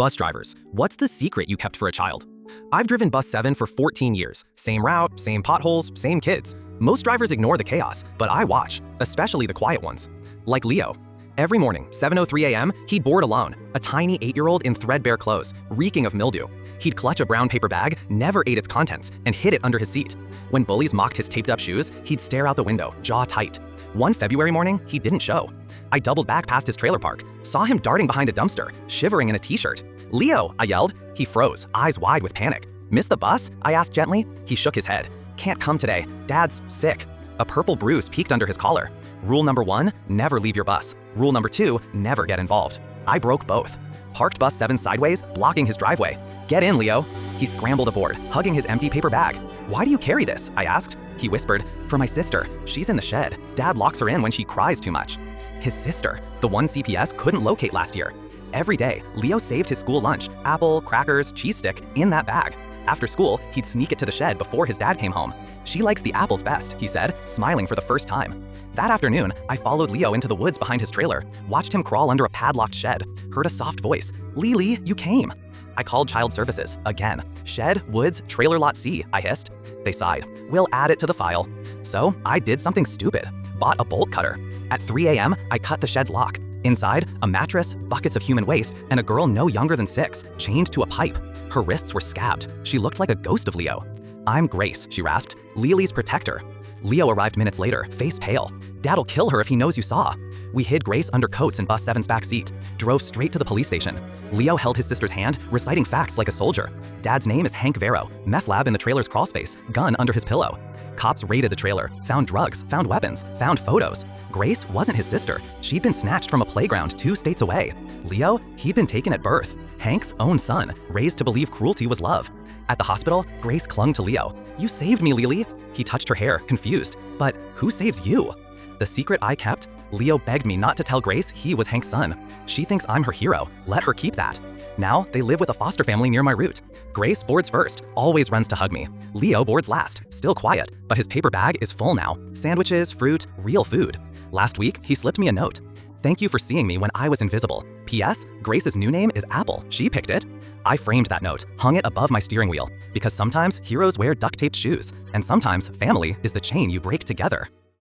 Bus drivers, what's the secret you kept for a child? I've driven Bus 7 for 14 years. Same route, same potholes, same kids. Most drivers ignore the chaos, but I watch, especially the quiet ones. Like Leo. Every morning, 7:03 a.m., he'd board alone, a tiny 8-year-old in threadbare clothes, reeking of mildew. He'd clutch a brown paper bag, never ate its contents, and hid it under his seat. When bullies mocked his taped-up shoes, he'd stare out the window, jaw tight. One February morning, he didn't show. I doubled back past his trailer park, saw him darting behind a dumpster, shivering in a t-shirt. "Leo!" I yelled. He froze, eyes wide with panic. "Miss the bus?" I asked gently. He shook his head. "Can't come today. Dad's sick." A purple bruise peeked under his collar. Rule number 1, never leave your bus. Rule number 2, never get involved. I broke both. Parked Bus 7 sideways, blocking his driveway. "Get in, Leo." He scrambled aboard, hugging his empty paper bag. "Why do you carry this?" I asked. He whispered, "For my sister. She's in the shed. Dad locks her in when she cries too much." His sister, the one CPS couldn't locate last year. Every day, Leo saved his school lunch, apple, crackers, cheese stick, in that bag. After school, he'd sneak it to the shed before his dad came home. "She likes the apples best," he said, smiling for the first time. That afternoon, I followed Leo into the woods behind his trailer, watched him crawl under a padlocked shed, heard a soft voice. "Lily, you came." I called child services, again. "Shed, woods, trailer lot C," I hissed. They sighed. "We'll add it to the file." So I did something stupid. Bought a bolt cutter. At 3 a.m., I cut the shed's lock. Inside, a mattress, buckets of human waste, and a girl no younger than 6, chained to a pipe. Her wrists were scabbed. She looked like a ghost of Leo. "I'm Grace," she rasped, "Lily's protector." Leo arrived minutes later, face pale. "Dad'll kill her if he knows you saw." We hid Grace under coats in Bus 7's back seat, drove straight to the police station. Leo held his sister's hand, reciting facts like a soldier. Dad's name is Hank Vero, meth lab in the trailer's crawlspace, gun under his pillow. Cops raided the trailer, found drugs, found weapons, found photos. Grace wasn't his sister. She'd been snatched from a playground 2 states away. Leo, he'd been taken at birth. Hank's own son, raised to believe cruelty was love. At the hospital, Grace clung to Leo. "You saved me, Lily." He touched her hair, confused. "But who saves you?" The secret I kept? Leo begged me not to tell Grace he was Hank's son. She thinks I'm her hero. Let her keep that. Now, they live with a foster family near my route. Grace boards first, always runs to hug me. Leo boards last, still quiet, but his paper bag is full now. Sandwiches, fruit, real food. Last week, he slipped me a note. "Thank you for seeing me when I was invisible. P.S. Grace's new name is Apple. She picked it." I framed that note, hung it above my steering wheel, because sometimes heroes wear duct-taped shoes, and sometimes family is the chain you break together.